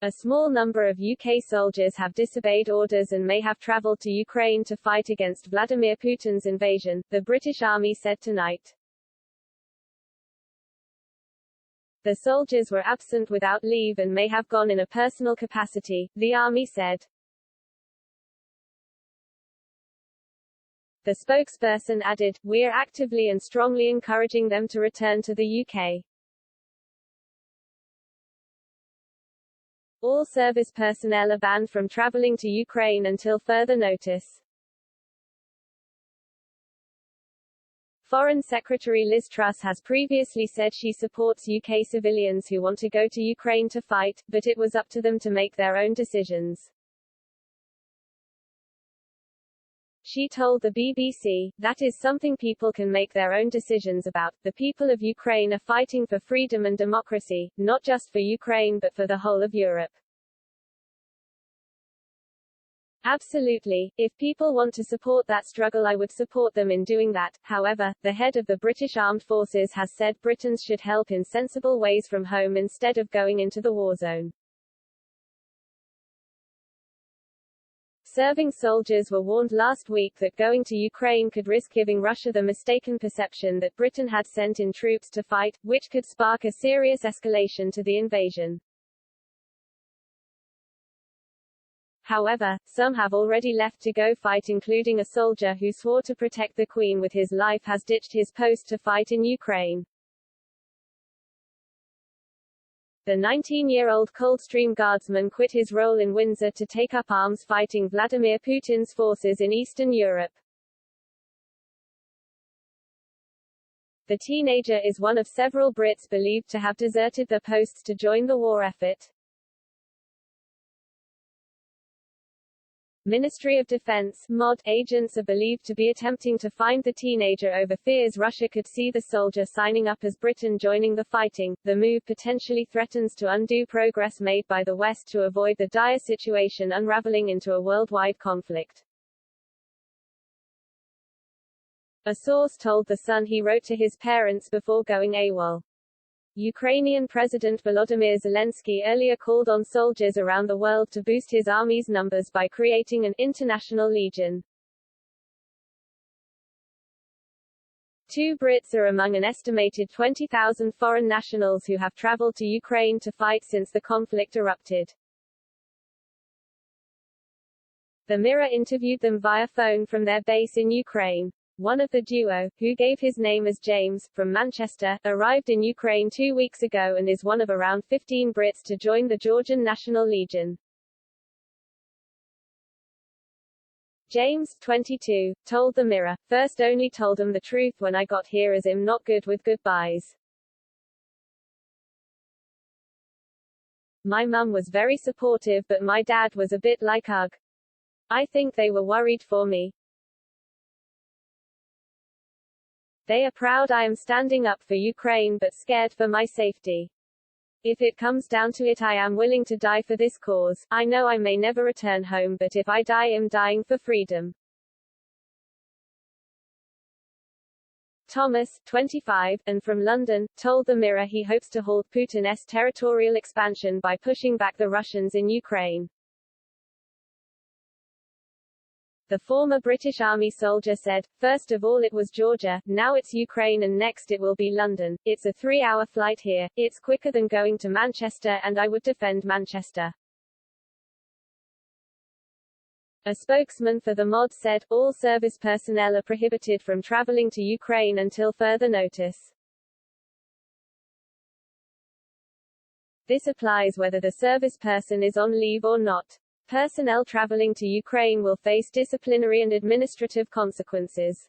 A small number of UK soldiers have disobeyed orders and may have travelled to Ukraine to fight against Vladimir Putin's invasion, the British Army said tonight. The soldiers were absent without leave and may have gone in a personal capacity, the Army said. The spokesperson added, "We're actively and strongly encouraging them to return to the UK. All service personnel are banned from travelling to Ukraine until further notice." Foreign Secretary Liz Truss has previously said she supports UK civilians who want to go to Ukraine to fight, but it was up to them to make their own decisions. She told the BBC, "That is something people can make their own decisions about. The people of Ukraine are fighting for freedom and democracy, not just for Ukraine but for the whole of Europe." Absolutely. If people want to support that struggle, I would support them in doing that. However, the head of the British Armed Forces has said Britons should help in sensible ways from home instead of going into the war zone. Serving soldiers were warned last week that going to Ukraine could risk giving Russia the mistaken perception that Britain had sent in troops to fight, which could spark a serious escalation to the invasion. However, some have already left to go fight, including a soldier who swore to protect the Queen with his life has ditched his post to fight in Ukraine. The 19-year-old Coldstream Guardsman quit his role in Windsor to take up arms fighting Vladimir Putin's forces in Eastern Europe. The teenager is one of several Brits believed to have deserted their posts to join the war effort. Ministry of Defense (MOD) agents are believed to be attempting to find the teenager over fears Russia could see the soldier signing up as Britain joining the fighting. The move potentially threatens to undo progress made by the West to avoid the dire situation unraveling into a worldwide conflict. A source told The Sun he wrote to his parents before going AWOL. Ukrainian President Volodymyr Zelensky earlier called on soldiers around the world to boost his army's numbers by creating an international legion. 2 Brits are among an estimated 20,000 foreign nationals who have traveled to Ukraine to fight since the conflict erupted. The Mirror interviewed them via phone from their base in Ukraine. One of the duo, who gave his name as James, from Manchester, arrived in Ukraine 2 weeks ago and is one of around 15 Brits to join the Georgian National Legion. James, 22, told the Mirror, "First only told 'em the truth when I got here as I'm not good with goodbyes. My mum was very supportive but my dad was a bit like ugh. I think they were worried for me. They are proud I am standing up for Ukraine but scared for my safety. If it comes down to it, I am willing to die for this cause. I know I may never return home, but if I die, I'm dying for freedom." Thomas, 25, and from London, told the Mirror he hopes to halt Putin's territorial expansion by pushing back the Russians in Ukraine. The former British Army soldier said, "First of all it was Georgia, now it's Ukraine and next it will be London. It's a 3-hour flight here, it's quicker than going to Manchester and I would defend Manchester." A spokesman for the MOD said, "All service personnel are prohibited from travelling to Ukraine until further notice. This applies whether the service person is on leave or not. Personnel traveling to Ukraine will face disciplinary and administrative consequences."